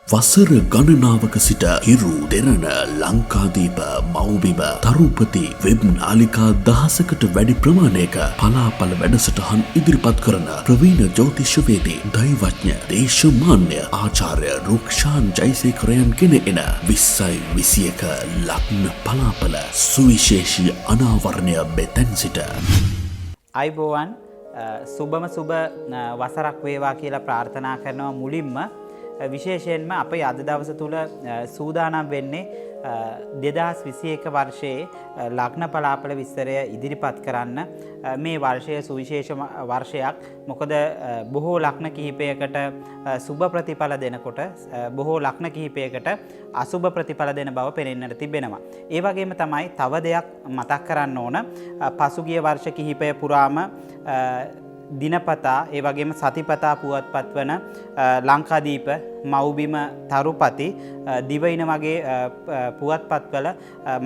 වසර ගණනාවක සිට හිරු දෙරණ ලංකාදීප මව්බිම තරුපති වෙබ් නාලිකා දහසකට වැඩි ප්‍රමාණයක පලාපල වැඩසටහන් ඉදිරිපත් කරන ප්‍රවීණ ජ්‍යෝතිෂවේදී දෛවඥ දේශමාන්‍ය ආචාර්ය රුක්ෂාන් ජයසේකරයන් ගෙන එන 2021 ලග්න පලාපල සුවිශේෂී අනාවරණය මෙතැන් සිට අයිබෝවන් සුබම සුබ වසරක් වේවා කියලා ප්‍රාර්ථනා කරනවා මුලින්ම විශේෂයෙන්ම අපේ අද දවස තුල සූදානම් වෙන්නේ 2021 වර්ෂයේ ලග්න පලාපල විස්තරය ඉදිරිපත් කරන්න. මේ වර්ෂය සුවිශේෂ වර්ෂයක්. මොකද බොහෝ ලග්න කිහිපයකට සුබ ප්‍රතිඵල දෙනකොට බොහෝ ලග්න කිහිපයකට අසුබ ප්‍රතිඵල දෙන බව පෙනෙන්නට තිබෙනවා. ඒ වගේම තමයි තව දෙයක් මතක් කරන්න ඕන. පසුගිය වර්ෂ කිහිපය පුරාම දිනපතා ඒ වගේම සතිපතා පුවත්පත් වන ලංකාදීප මව්බිම තරුපති දිවයින වගේ පුවත්පත්වල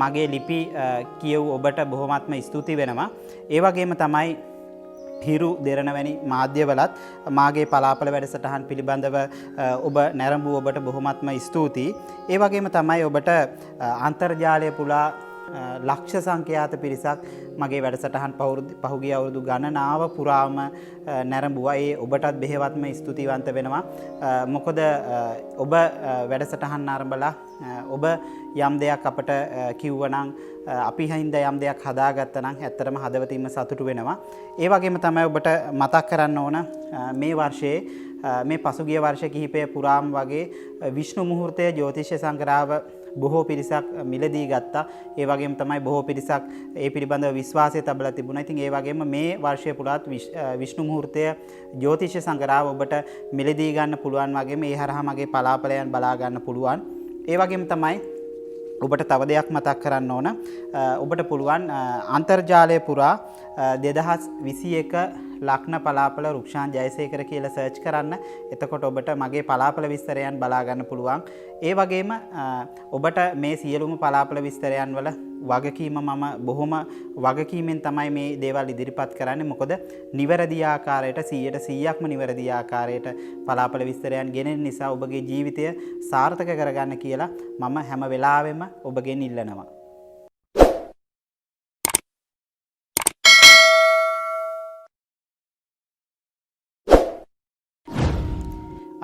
මගේ ලිපි කියව් ඔබට බොහොමත්ම ස්තුති වෙනවා. ඒ වගේම තමයි හිරු දෙරණ වැනි මාධ්‍යවලත් මාගේ පලාපල වැඩසටහන් පිළිබඳව ඔබ නැරඹූ ඔබට බොහොමත්ම ස්තුතියි. ඒ වගේම තමයි ඔබට අන්තර්ජාලය පුලා ලක්ෂ සංඛ්‍යාත පිරිසක් මගේ වැඩසටහන් පහුගිය අවුරුදු ගණනාව පුරාම නැරඹුවා. ඒ ඔබටත් බෙහෙවත්ම ස්තුතිවන්ත වෙනවා. මොකද ඔබ වැඩසටහන් ආරම්භලා ඔබ යම් දෙයක් අපට කිව්වනම් අපි හින්දා යම් දෙයක් හදාගත්තා නම් ඇත්තටම හදවතින්ම සතුටු වෙනවා. ඒ වගේම තමයි ඔබට මතක් කරන්න ඕන මේ වර්ෂයේ මේ පසුගිය වර්ෂ කිහිපය පුරාම වගේ විෂ්ණු මුහුර්තය ජ්‍යෝතිෂ සංග්‍රහව බොහෝ පිරිසක් මිලදී ගත්තා. ඒ වගේම තමයි බොහෝ පිරිසක් ඒ පිළිබඳව විශ්වාසය තබලා තිබුණා. ඉතින් ඒ වගේම මේ වර්ෂය පුරාත් විෂ්ණු මුහුර්තය ජ්‍යෝතිෂ සංග්‍රහව ඔබට මිලදී ගන්න පුළුවන් වගේම ඒ හරහා මගේ පලාපලයන් බලා ගන්න පුළුවන්. ඒ වගේම තමයි ඔබට තව දෙයක් මතක් කරන්න ඕන. ඔබට පුළුවන් අන්තර්ජාලය පුරා 2021 ලග්න පලාපල රුක්ෂාන් ජයසේකර කියලා සර්ච් කරන්න. එතකොට ඔබට මගේ පලාපල විස්තරයන් බලා ගන්න පුළුවන්. ඒ වගේම ඔබට මේ සියලුම පලාපල විස්තරයන් වල වගකීම මම බොහොම වගකීමෙන් තමයි මේ දේවල් ඉදිරිපත් කරන්නේ. මොකද නිවැරදි ආකාරයට 100%ක්ම නිවැරදි ආකාරයට පලාපල විස්තරයන් ගෙනෙන නිසා ඔබගේ ජීවිතය සාර්ථක කරගන්න කියලා මම හැම වෙලාවෙම ඔබගෙන් ඉල්ලනවා.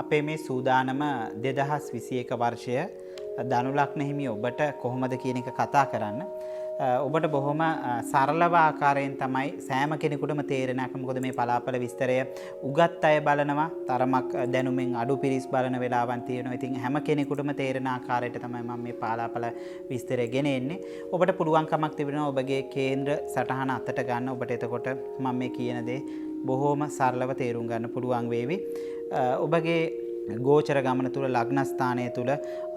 අපේ මේ සූදානම 2021 වර්ෂය ධනු ලග්න හිමි ඔබට කොහොමද කියන එක කතා කරන්න. ඔබට බොහොම සරලව ආකාරයෙන් තමයි සෑම කෙනෙකුටම තේරෙනක. මොකද මේ පලාපල විස්තරය උගත් අය බලනවා, තරමක් දැනුමින් අඩු පිරිස් බලන වෙලාවන් තියෙනවා. ඉතින් හැම කෙනෙකුටම තේරෙන ආකාරයට තමයි මම මේ පලාපල විස්තරය ගෙන එන්නේ. ඔබට පුළුවන්කමක් තිබෙනවා ඔබගේ කේන්ද්‍ර සටහන අතට ගන්න. ඔබට එතකොට මම මේ කියන දේ බොහොම සරලව තේරුම් ගන්න පුළුවන් වේවි. ඔබගේ ගෝචර ගමන තුල ලග්නස්ථානය තුල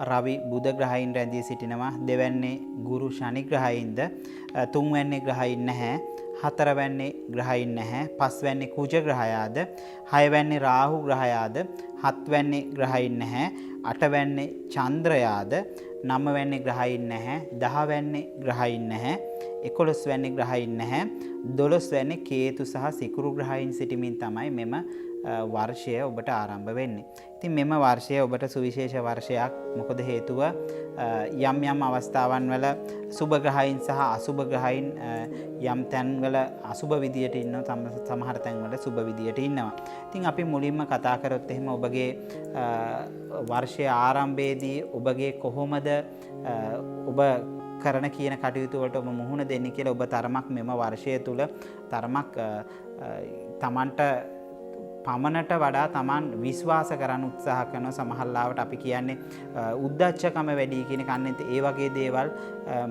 රවි බුධ ග්‍රහයින් රැඳී සිටිනවා. දෙවැන්නේ ගුරු ශනි ග්‍රහයින්ද, තුන්වැන්නේ ග්‍රහයින් නැහැ, හතරවැන්නේ ග්‍රහයින් නැහැ, පස්වැන්නේ කුජ ග්‍රහයාද, හයවැන්නේ රාහු ග්‍රහයාද, හත්වැන්නේ ග්‍රහයින් නැහැ, අටවැන්නේ චන්ද්‍රයාද, නවවැන්නේ ග්‍රහයින් නැහැ, දහවැන්නේ ග්‍රහයින් නැහැ, 11 වැන්නේ ග්‍රහයින් නැහැ, 12 වැන්නේ කේතු සහ සිකුරු ග්‍රහයින් සිටීමෙන් තමයි මෙම වර්ෂය ඔබට ආරම්භ වෙන්නේ. ඉතින් මෙම වර්ෂය ඔබට සුවිශේෂ වර්ෂයක්. මොකද හේතුව යම් යම් අවස්ථාවන් වල සුබ ග්‍රහයින් සහ අසුබ ග්‍රහයින් යම් තැන්වල අසුබ විදියට ඉන්නවා, සමහර තැන්වල සුබ විදියට ඉන්නවා. ඉතින් අපි මුලින්ම කතා කරොත් එහෙම ඔබගේ වර්ෂය ආරම්භයේදී ඔබගේ කොහොමද ඔබ කරන කියන කටයුතු වලට ඔබ මුහුණ දෙන්නේ කියලා ඔබ තරමක් මෙම වර්ෂය තුල තරමක් තමන්ට පමණට වඩා තමන් විශ්වාස කරන්න උත්සාහ කරන සමහරවිට අපි කියන්නේ උද්දච්චකම වැඩි කියන කන්නේත් ඒ වගේ දේවල්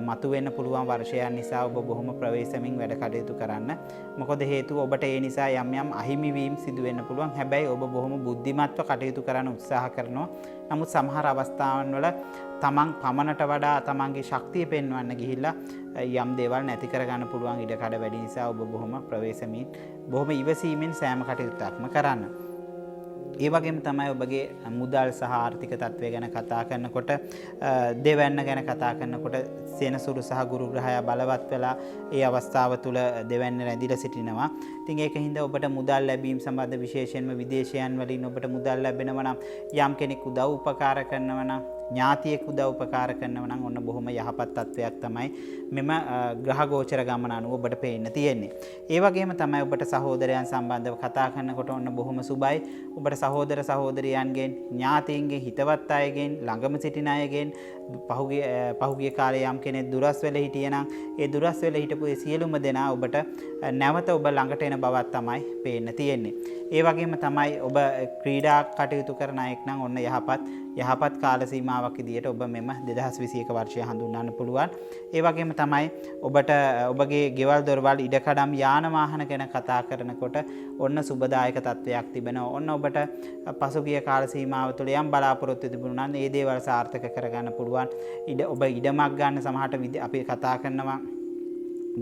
මතුවෙන්න පුළුවන් වර්ෂයක් නිසා ඔබ බොහොම ප්‍රවේශමින් වැඩ කටයුතු කරන්න. මොකද හේතුව ඔබට ඒ නිසා යම් යම් අහිමි වීම සිදු වෙන්න පුළුවන්. හැබැයි ඔබ බොහොම බුද්ධිමත්ව කටයුතු කරන්න උත්සාහ කරනවා. නමුත් සමහර අවස්ථාවන් වල තමන් පමණට වඩා තමන්ගේ ශක්තිය පෙන්වන්න ගිහිල්ලා යම් දේවල් නැති කරගන්න පුළුවන් ඉඩකඩ වැඩි නිසා ඔබ බොහොම ප්‍රවේශමින් බොහොම ඉවසීමෙන් සෑම කටයුත්තක්ම කරන්න. ඒ වගේම තමයි ඔබගේ මුදල් සහ ආර්ථික තත්ත්වය ගැන කතා කරනකොට දෙවැන්න ගැන කතා කරනකොට සෙනසුරු සහ ගුරු ග්‍රහය බලවත් වෙලා ඒ අවස්ථාව තුළ දෙවැන්න රැඳිලා සිටිනවා. ඉතින් ඒක හින්දා ඔබට මුදල් ලැබීම සම්බන්ධ විශේෂයෙන්ම විදේශයන් වලින් ඔබට මුදල් ලැබෙනවා නම් යම් කෙනෙක් උදව් උපකාර කරනවා නම් ඥාතියෙක් උදව් උපකාර කරනවා නම් ඔන්න බොහොම යහපත් තත්වයක් තමයි මෙම ග්‍රහ ගෝචර ගමන අනුව ඔබට පේන්න තියෙන්නේ. ඒ වගේම තමයි ඔබට සහෝදරයන් සම්බන්ධව කතා කරනකොට ඔන්න බොහොම සුබයි. ඔබට සහෝදර සහෝදරියන්ගෙන් ඥාතීන්ගේ හිතවත් අයගෙන් ළඟම සිටින අයගෙන් පහුගිය කාලේ යම් කෙනෙක් දුරස් වෙලා හිටියනම් ඒ දුරස් වෙලා හිටපු ඒ සියලුම දෙනා ඔබට නැවත ඔබ ළඟට එන බවක් තමයි පේන්න තියෙන්නේ. ඒ වගේම තමයි ඔබ ක්‍රීඩා කටයුතු කරන අයෙක් නම් ඔන්න යහපත් කාල සීමාවක් විදියට ඔබ මෙම 2021 වර්ෂය හඳුන්වන්න පුළුවන්. ඒ වගේම තමයි ඔබට ඔබගේ ගෙවල් දොරවල් ඉඩකඩම් යාන වාහන ගැන කතා කරනකොට ඔන්න සුබදායක තත්වයක් තිබෙනවා. ඔන්න ඔබට පසුගිය කාල සීමාව තුළ යම් බලාපොරොත්තු තිබුණා නම් ඒ දේවල් සාර්ථක කරගන්න පුළුවන්. ඔබ ඉඩමක් ගන්න සමහරට අපි කතා කරනවා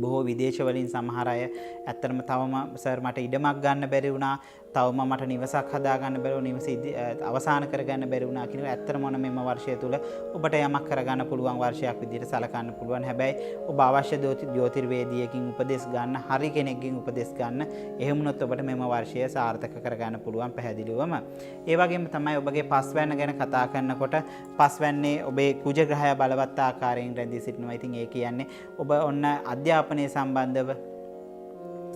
බොහෝ විදේශ වලින් සමහර අය ඇත්තටම තවම සර් මට ඉඩමක් ගන්න බැරි වුණා, තවම මට නිවසක් හදා ගන්න බැරි වුණා, නිවස අවසන් කරගන්න බැරි වුණා කියන එක ඇත්තටම මොන මෙම වර්ෂය තුල ඔබට යමක් කරගන්න පුළුවන් වර්ෂයක් විදිහට සලකන්න පුළුවන්. හැබැයි ඔබ අවශ්‍ය ජ්‍යොතිර්වේදියෙකින් උපදෙස් ගන්න, හරි කෙනෙක්ගෙන් උපදෙස් ගන්න. එහෙම වුණොත් ඔබට මෙම වර්ෂය සාර්ථක කරගන්න පුළුවන් පැහැදිලිවම. ඒ වගේම තමයි ඔබගේ පස්වැන්න ගැන කතා කරනකොට පස්වැන්නේ ඔබේ කුජ ග්‍රහය බලවත් ආකාරයෙන් රැඳී සිටිනවා. ඉතින් ඒ කියන්නේ ඔබ ඔන්න අධ්‍යාපනය සම්බන්ධව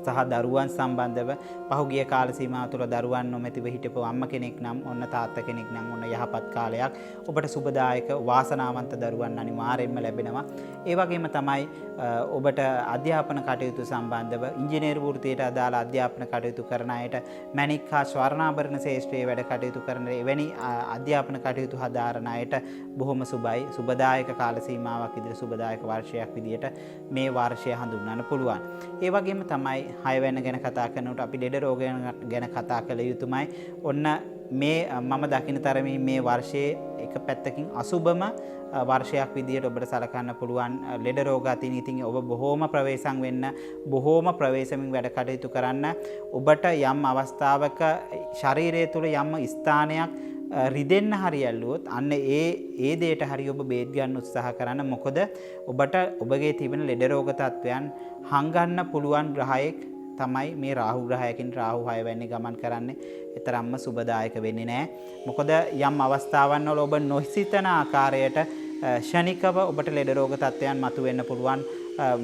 සහ දරුවන් සම්බන්ධව පහුගිය කාල සීමාව තුළ දරුවන් නොමැතිව හිටපු අම්ම කෙනෙක් නම් ඔන්න තාත්තා කෙනෙක් නම් ඔන්න යහපත් කාලයක් ඔබට සුබදායක වාසනාවන්ත දරුවන් අනිවාර්යයෙන්ම ලැබෙනවා. ඒ වගේම තමයි ඔබට අධ්‍යාපන කටයුතු සම්බන්ධව ඉංජිනේරු වෘත්තියට අදාළ අධ්‍යාපන කටයුතු කරන අයට මැණික් හා ස්වර්ණාභරණ ශේෂ්ත්‍රයේ වැඩ කටයුතු කරන එවැනි අධ්‍යාපන කටයුතු හදාරන අයට බොහොම සුබයි. සුබදායක කාල සීමාවක් විදිහට සුබදායක වර්ෂයක් විදිහට මේ වර්ෂය හඳුන්වන්න පුළුවන්. ඒ වගේම තමයි 6 වෙනි ගැන කතා කරනකොට අපි ලෙඩ රෝග ගැන කතා කළ යුතුමයි. ඔන්න මේ මම දකින තරමින් මේ වර්ෂයේ එක පැත්තකින් අසුබම වර්ෂයක් විදියට ඔබට සලකන්න පුළුවන් ලෙඩ රෝග අතින්. ඉතින් ඔබ බොහෝම ප්‍රවේශම් වෙන්න, බොහෝම ප්‍රවේශමින් වැඩ කටයුතු කරන්න. ඔබට යම් අවස්ථාවක ශරීරය තුළ යම් ස්ථානයක් රිදෙන්න හරි ඇල්ලුවොත් අන්න ඒ දෙයට හරි ඔබ බේත් ගන්න උත්සාහ කරන්න. මොකද ඔබට ඔබගේ තිබෙන ලෙඩ රෝග තත්වයන් හංගන්න පුළුවන් ග්‍රහයෙක් තමයි මේ රාහු ග්‍රහයකින් රාහු 6 වෙනි ගමන් කරන්නේ. ඒතරම්ම සුබදායක වෙන්නේ නැහැ. මොකද යම් අවස්ථාවන් වල ඔබ නොසිතන ආකාරයට ෂණිකව ඔබට ලෙඩ රෝග තත්වයන් මතුවෙන්න පුළුවන්.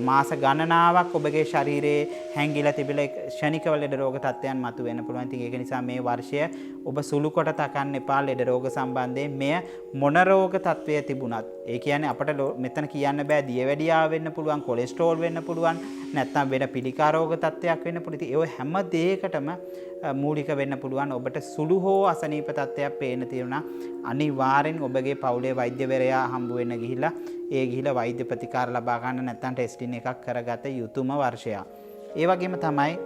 මාස ගණනාවක් ඔබගේ ශරීරයේ හැංගිලා තිබිලා ක්ෂණිකව ලෙඩ රෝග තත්ත්වයන් මතුවෙන්න පුළුවන්. ඉතින් ඒක නිසා මේ වර්ෂය ඔබ සුළු කොට තකන්න එපා ලෙඩ රෝග සම්බන්ධයෙන්. මෙය මොන රෝග තත්ත්වය තිබුණත්, ඒ කියන්නේ අපිට මෙතන කියන්න බෑ දියවැඩියාව වෙන්න පුළුවන්, කොලෙස්ටරෝල් වෙන්න පුළුවන්, නැත්නම් වෙන පිළිකා රෝග තත්ත්වයක් වෙන්න පුළුවන්. ඉතින් ඒ හැම දෙයකටම මූලික වෙන්න පුළුවන් ඔබට සුළු හෝ අසනීප තත්ත්වයක් පේන්න තියෙනවා. අනිවාර්යෙන් ඔබගේ පවුලේ වෛද්‍යවරයා හම්බ වෙන්න ගිහිල්ලා ගිහිලා වෛද්‍ය ප්‍රතිකාර ලබා ගන්න, නැත්නම් ටෙස්ටින් එකක් කරගත යුතුම වර්ෂයක්. ඒ වගේම තමයි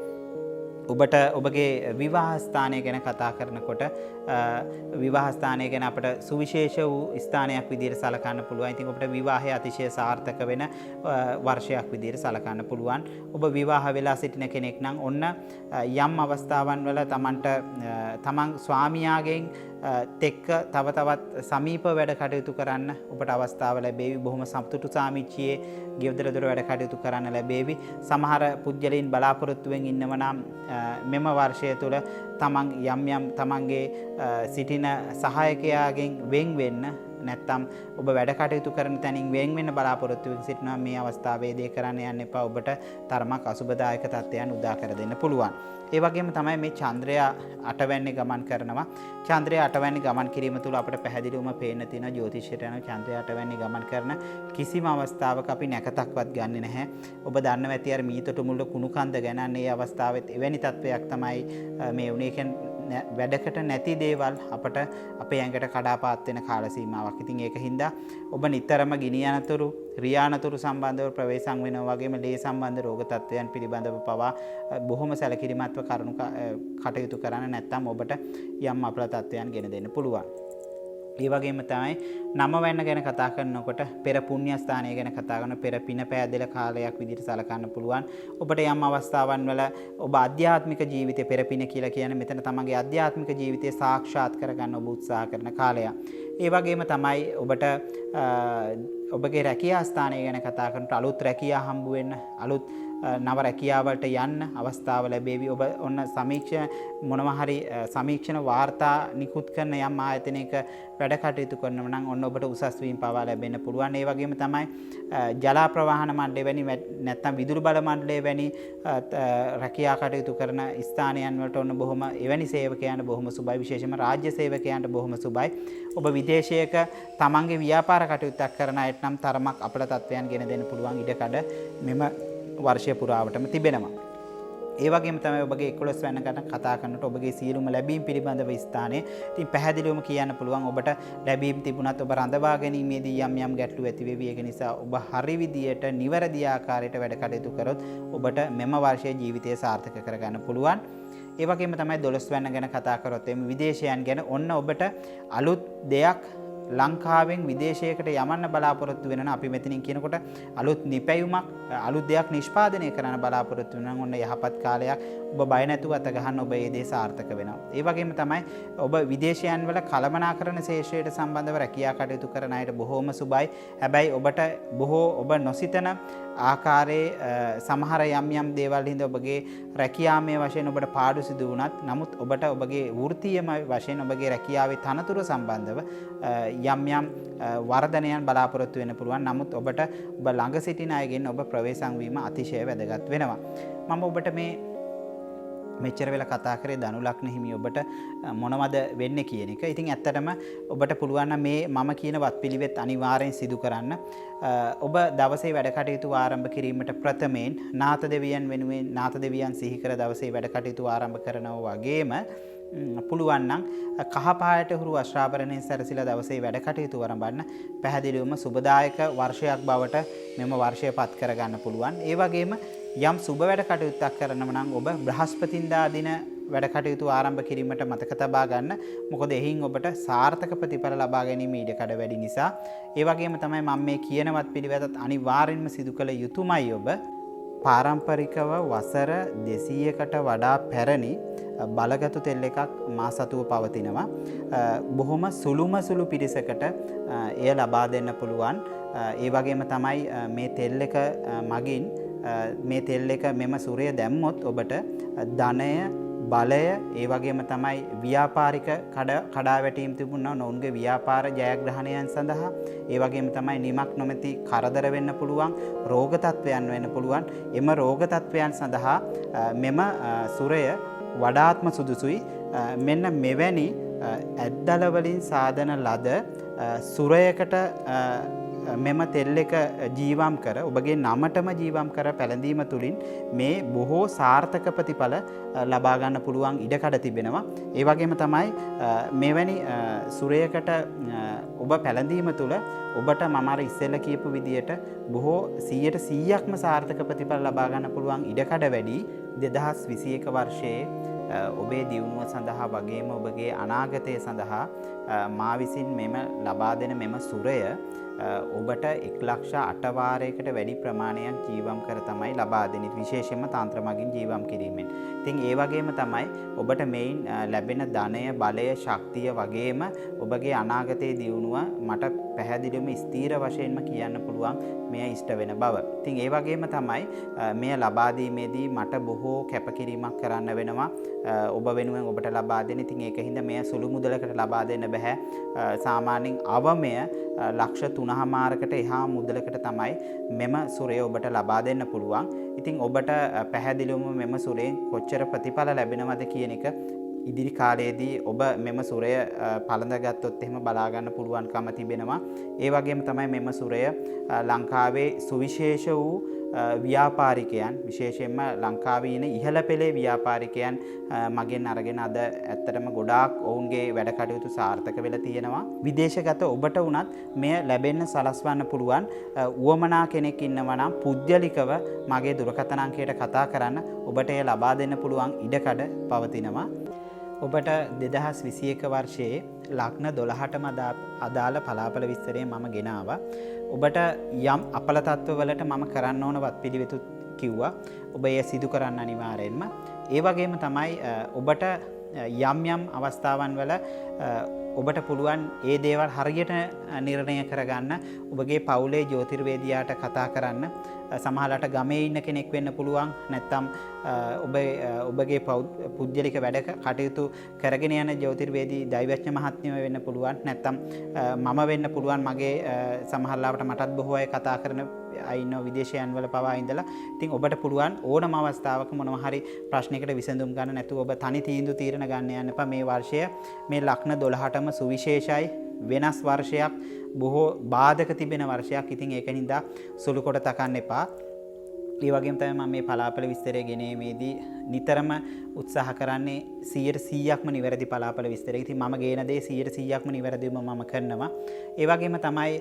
ඔබට ඔබගේ විවාහ ස්ථානය ගැන කතා කරනකොට විවාහ ස්ථානය ගැන අපට සුවිශේෂ වූ ස්ථානයක් විදිහට සලකන්න පුළුවන්. ඉතින් ඔබට විවාහය අතිශය සාර්ථක වෙන වර්ෂයක් විදිහට සලකන්න පුළුවන්. ඔබ විවාහ වෙලා සිටින කෙනෙක් නම් ඔන්න යම් අවස්ථාවන් වල තමන් ස්වාමියාගෙන් තෙක්ක තව තවත් සමීප වැඩ කටයුතු කරන්න ඔබට අවස්ථාව ලැබේවි. බොහොම සතුටු සාමිච්චියේ ගෙවදර දොර වැඩ කටයුතු කරන්න ලැබේවි. සමහර පුද්ගලයන් බලාපොරොත්තුවෙන් ඉන්නව නම් මෙම වර්ෂය තුළ තමන් යම් තමන්ගේ සිටින සහායකයාගෙන් වෙන් වෙන්න, නැත්තම් ඔබ වැඩ කටයුතු කරන තැනින් වෙන් වෙන්න බලාපොරොත්තුවෙන් සිටිනවා. මේ අවස්ථාවේදී කරන්න යන්න එපා. ඔබට තරමක් අසුබදායක තත්ත්වයන් උදා කර දෙන්න පුළුවන්. ඒ වගේම තමයි මේ චන්ද්‍රයා 8 වෙනි ගමන් කරනවා. චන්ද්‍රයා 8 වෙනි ගමන් කිරීම තුළ අපිට පැහැදිලිවම පේන්න තියෙන ජ්‍යොතිෂයට යන චන්ද්‍රයා 8 වෙනි ගමන් කරන කිසිම අවස්ථාවක අපි නැකතක්වත් ගන්නෙ නැහැ. ඔබ දන්නවා ඇති අර මීතොට මුල්ල කුණු කන්ද ගැන මේ අවස්ථාවෙත් එවැනි තත්වයක් තමයි මේ උනේ. කියන්නේ වැඩකට නැති දේවල් අපට අපේ ඇඟට කඩාපාත් වෙන කාල සීමාවක්. ඉතින් ඒක හින්දා ඔබ නිතරම ගිනි යනතුරු රියානතුරු සම්බන්ධව ප්‍රවේශම් වෙනවා වගේම ලේ සම්බන්ධ රෝග තත්ත්වයන් පිළිබඳව පවා බොහොම සැලකිලිමත්ව කටයුතු කරන්න. නැත්නම් ඔබට යම් අපල තත්ත්වයන් ගෙන දෙන්න පුළුවන්. ඒ වගේම තමයි නම වෙන්න ගැන කතා කරනකොට පෙර පුණ්‍ය ස්ථානය ගැන කතා කරන පෙර පින පෑදෙල කාලයක් විදිහට සලකන්න පුළුවන්. ඔබට යම් අවස්ථාවන් වල ඔබ ආධ්‍යාත්මික ජීවිතේ පෙර පින කියලා කියන්නේ මෙතන තමන්ගේ ආධ්‍යාත්මික ජීවිතය සාක්ෂාත් කරගන්න ඔබ උත්සාහ කරන කාලයක්. ඒ වගේම තමයි ඔබට ඔබගේ රැකියා ස්ථානය ගැන කතා කරනකොට අලුත් රැකියා හම්බ වෙන්න අලුත් නව රැකියාවලට යන්න අවස්ථාව ලැබේවි. ඔබ ඔන්න මොනවා හරි සමීක්ෂණ වාර්තා නිකුත් කරන යම් ආයතනයක වැඩ කටයුතු කරනවා නම් ඔන්න ඔබට උසස් වීම පවා ලැබෙන්න පුළුවන්. ඒ වගේම තමයි ජල ප්‍රවාහන මණ්ඩලය වැනි නැත්නම් විදුලි බල මණ්ඩලය වැනි රැකියා කටයුතු කරන ස්ථානයන් වලට ඔන්න බොහොම එවැනි සේවකයන්ට බොහොම සුබයි. විශේෂයෙන්ම රාජ්‍ය සේවකයන්ට බොහොම සුබයි. ඔබ විදේශයක තමන්ගේ ව්‍යාපාර කටයුත්තක් කරන අයට නම් තරමක් අපල තත්වයන් ගෙන දෙන්න පුළුවන් ඉඩකඩ මෙම වර්ෂය පුරාවටම තිබෙනවා. ඒ වගේම තමයි ඔබගේ 11 වෙනි ගැන කතා කරනකොට ඔබගේ සියලුම ලැබීම් පිළිබඳව ස්ථානයේ ඉතින් පැහැදිලිවම කියන්න පුළුවන් ඔබට ලැබීම් තිබුණත් ඔබ රඳවා ගැනීමේදී යම් යම් ගැටලු ඇති වෙවි. ඒක නිසා ඔබ හරි විදියට නිවැරදි ආකාරයට වැඩ කටයුතු කරොත් ඔබට මෙම වර්ෂයේ ජීවිතය සාර්ථක කරගන්න පුළුවන්. ඒ වගේම තමයි 12 වෙනි ගැන කතා කරොත් එimhe විදේශයන් ගැන ඔන්න ඔබට අලුත් දෙයක් ලංකාවෙන් විදේශයකට යමන්න බලාපොරොත්තු වෙනවා. අපි මෙතනින් කියනකොට අලුත් නිපැයුමක් අලුත් දෙයක් නිෂ්පාදනය කරන්න බලාපොරොත්තු වෙනවා. ඔන්න යහපත් කාලයක්. ඔබ බය නැතුව අත ගහන්න ඔබ ඒ දේ සාර්ථක වෙනවා. ඒ වගේම තමයි ඔබ විදේශයන් වල කළමනාකරණ ශේෂ්ත්‍රයට සම්බන්ධව රැකියා කටයුතු කරන අයට බොහෝම සුබයි. හැබැයි ඔබට බොහෝ ඔබ නොසිතන ආකාරයේ සමහර යම් දේවල් හින්දා ඔබගේ රැකියාමය වශයෙන් ඔබට පාඩු සිදු වුණත් නමුත් ඔබට ඔබගේ වෘත්තීයම වශයෙන් ඔබගේ රැකියාවේ තනතුරු සම්බන්ධව යම් වර්ධනයන් බලාපොරොත්තු වෙන්න පුළුවන්. නමුත් ඔබට ඔබ ළඟ සිටින අයගෙන් ඔබ ප්‍රවේශම් වීම අතිශය වැදගත් වෙනවා. මම ඔබට මෙච්චර වෙලා කතා කරේ ධනු ලග්න හිමි ඔබට මොනවද වෙන්නේ කියන එක. ඉතින් ඇත්තටම ඔබට පුළුවන් නම් මේ මම කියන වත්පිළිවෙත් අනිවාර්යෙන් සිදු කරන්න. ඔබ දවසේ වැඩ කටයුතු ආරම්භ කිරීමට ප්‍රථමයෙන් නාථ දෙවියන් වෙනුවෙන් නාථ දෙවියන් සිහි කර දවසේ වැඩ කටයුතු ආරම්භ කරනවා වගේම පුළුවන් නම් කහ පායට හුරු වස්ත්‍රාභරණයෙන් සැරසිලා දවසේ වැඩ කටයුතු ආරම්භන්න පැහැදිලිවම සුබදායක වර්ෂයක් බවට මෙම වර්ෂය පත් කරගන්න පුළුවන්. ඒ වගේම යම් සුබ වැඩ කටයුත්තක් කරනවා නම් ඔබ බ්‍රහස්පතින්දා දින වැඩ කටයුතු ආරම්භ කිරීමට මතක තබා ගන්න. මොකද එහින් ඔබට සාර්ථක ප්‍රතිඵල ලබා ගැනීම ඉඩකඩ වැඩි නිසා. ඒ වගේම තමයි මම මේ කියනවත් පිළිවෙතත් අනිවාර්යෙන්ම සිදු කළ යුතුමයි. ඔබ පාරම්පරිකව වසර 200කට වඩා පැරණි බලගතු තෙල් එකක් මා සතුව පවතිනවා. බොහොම සුළු පිරිසකට එය ලබා දෙන්න පුළුවන්. ඒ වගේම තමයි මේ තෙල් එක මගින් මේ තෙල් එක මෙම සූර්ය දැම්මොත් ඔබට ධනය බලය ඒ වගේම තමයි ව්‍යාපාරික කඩා වැටීම් තිබුණා නොවුන්ගේ ව්‍යාපාර ජයග්‍රහණයන් සඳහා ඒ වගේම තමයි නිමක් නොමැති කරදර වෙන්න පුළුවන් රෝග තත්වයන් වෙන්න පුළුවන්. එම රෝග තත්වයන් සඳහා මෙම සූර්ය වඩාත්ම සුදුසුයි. මෙන්න මෙවැනි ඇද්දල වලින් සාදන ලද සූර්යයකට මෙම තෙල් එක ජීවම් කර ඔබගේ නමටම ජීවම් කර පැළඳීම තුළින් මේ බොහෝ සාර්ථක ප්‍රතිඵල ලබා ගන්න පුළුවන් ඉඩකඩ තිබෙනවා. ඒ වගේම තමයි මෙවැනි සූර්යයකට ඔබ පැළඳීම තුළ ඔබට මම අර ඉස්සෙල්ල කියපු විදියට බොහෝ 100%ක්ම සාර්ථක ප්‍රතිඵල ලබා ගන්න පුළුවන් ඉඩකඩ වැඩි 2021 වර්ෂයේ ඔබේ දියුණුව සඳහා වගේම ඔබගේ අනාගතය සඳහා මා විසින් මෙම ලබා දෙන මෙම සූර්ය ඔබට 1,08 වාරයකට වැඩි ප්‍රමාණයක් ජීවම් කර තමයි ලබා දෙන්නේ. විශේෂයෙන්ම තාන්ත්‍ර මගින් ජීවම් කිරීමෙන්. ඉතින් ඒ වගේම තමයි ඔබට මේන් ලැබෙන ධනය, බලය, ශක්තිය වගේම ඔබගේ අනාගතයේ දියුණුව මට පැහැදිලිවම ස්ථීර වශයෙන්ම කියන්න පුළුවන් මෙය ඉෂ්ට වෙන බව. ඉතින් ඒ වගේම තමයි මෙය ලබා දීමේදී මට බොහෝ කැපකිරීමක් කරන්න වෙනවා. ඔබ වෙනුවෙන් ඔබට ලබා දෙන්න. ඉතින් ඒකින්ද මෙය සුළු මුදලකට ලබා දෙන්න බෑ. සාමාන්‍යයෙන් අවමය ලක්ෂ 3මාරකට එහා මුදලකට තමයි මෙම සූර්යය ඔබට ලබා දෙන්න පුළුවන්. ඉතින් ඔබට පැහැදිලිවම මෙම සූර්යයෙන් කොච්චර ප්‍රතිඵල ලැබෙනවද කියන එක ඉදිරි කාලයේදී ඔබ මෙම සූර්යය පළඳගත්තොත් එහෙම බලා ගන්න පුළුවන්කම තිබෙනවා. ඒ වගේම තමයි මෙම සූර්යය ලංකාවේ සුවිශේෂ වූ ව්‍යාපාරිකයන් විශේෂයෙන්ම ලංකාවේ ඉන ඉහළ පෙළේ ව්‍යාපාරිකයන් මගෙන් අරගෙන අද ඇත්තටම ගොඩාක් ඔවුන්ගේ වැඩ කටයුතු සාර්ථක වෙලා තියෙනවා. විදේශගත ඔබට වුණත් මෙය ලැබෙන්න සලස්වන්න පුළුවන්. උවමනා කෙනෙක් ඉන්නවා නම් පුද්ගලිකව මගේ දුරකථන අංකයට කතා කරන්න ඔබට එය ලබා දෙන්න පුළුවන් ඉඩකඩ පවතිනවා. ඔබට 2021 වර්ෂයේ ලග්න 12ටම අදාළ පලාපල විස්තරය මම ගෙනාවා. ඔබට යම් අපල තත්ත්වවලට මම කරන්න ඕන වත්පිළිවෙතු කිව්වා. ඔබ එය සිදු කරන්න අනිවාර්යෙන්ම. ඒ වගේම තමයි ඔබට යම් අවස්ථාවන් වල ඔබට පුළුවන් ඒ දේවල් හරියට නිර්ණය කරගන්න ඔබගේ පවුලේ ජ්‍යොතිර්වේදියාට කතා කරන්න. සමහරවිට ගමේ ඉන්න කෙනෙක් වෙන්න පුළුවන්, නැත්නම් ඔබගේ පුද්ගලික වැඩ කටයුතු කරගෙන යන ජ්‍යොතිර්වේදී දෛවඥ මහත්මිය වෙන්න පුළුවන්, නැත්නම් මම වෙන්න පුළුවන්. මගේ සමහරවිට මටත් බොහෝ අය කතා කරන අය ඉන්නවා විදේශයන් වල පවා ඉඳලා. ඉතින් ඔබට පුළුවන් ඕනම අවස්ථාවක මොනවා හරි ප්‍රශ්නයකට විසඳුම් ගන්න නැතුව ඔබ තනි තීන්දුව තීරණ ගන්න යන්න එපා. මේ වර්ෂය මේ ලග්න 12ටම සුවිශේෂයි, වෙනස් වර්ෂයක්, බොහෝ බාධක තිබෙන වර්ෂයක්. ඉතින් ඒක නින්දා සුළු කොට තකන්න එපා. ඒ වගේම තමයි මම මේ පලාපල විස්තරය ගෙනීමේදී නිතරම උත්සාහ කරන්නේ 100%ක්ම නිවැරදි පලාපල විස්තරය. ඉතින් මම ගේන දේ 100%ක්ම නිවැරදිවම මම කරනවා. ඒ වගේම තමයි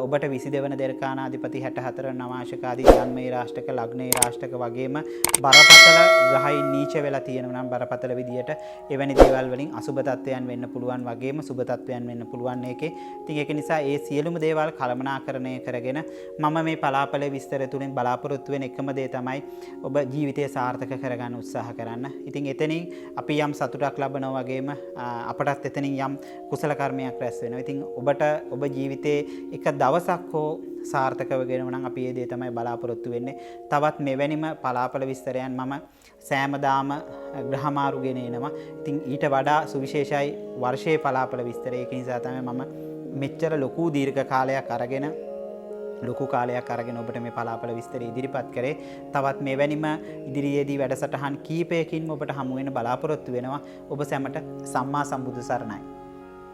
ඔබට 22 වන දෙරකානාධිපති 64 වන නවාංශකාදී ජන්මේ රාෂ්ටක ලග්නේ රාෂ්ටක වගේම බරපතල ග්‍රහයින් නීච වෙලා තියෙනවා නම් බරපතල විදියට එවැනි දේවල් වලින් අසුබ තත්වයන් වෙන්න පුළුවන් වගේම සුබ තත්වයන් වෙන්න පුළුවන් ඒකේ. ඉතින් ඒක නිසා ඒ සියලුම දේවල් කළමනාකරණය කරගෙන මම මේ පලාපල විස්තර තුලින් බලාපොරොත්තු වෙන එකම දේ තමයි ඔබ ජීවිතය සාර්ථක කරගන්න උත්සාහ කරන්න. ඉතින් එතනින් අපි යම් සතුටක් ලබනවා වගේම අපටත් එතනින් යම් කුසල කර්මයක් රැස් වෙනවා. ඉතින් ඔබට ඔබ ජීවිතේ එක දවසක් හෝ සාර්ථකව ගෙනව නම් අපි ඒ දේ තමයි බලාපොරොත්තු වෙන්නේ. තවත් මෙවැනිම පලාපල විස්තරයන් මම සෑමදාම ග්‍රහමාරු ගෙන එනවා. ඉතින් ඊට වඩා සුවිශේෂයි වර්ෂයේ පලාපල විස්තරය. ඒක නිසා තමයි මම මෙච්චර ලොකු දීර්ඝ කාලයක් අරගෙන ඔබට මේ පලාපල විස්තරය ඉදිරිපත් කරේ. තවත් මෙවැනිම ඉදිරියේදී වැඩසටහන් කීපයකින් ඔබට හමු වෙන බලාපොරොත්තු වෙනවා. ඔබ සැමට සම්මා සම්බුදු සරණයි.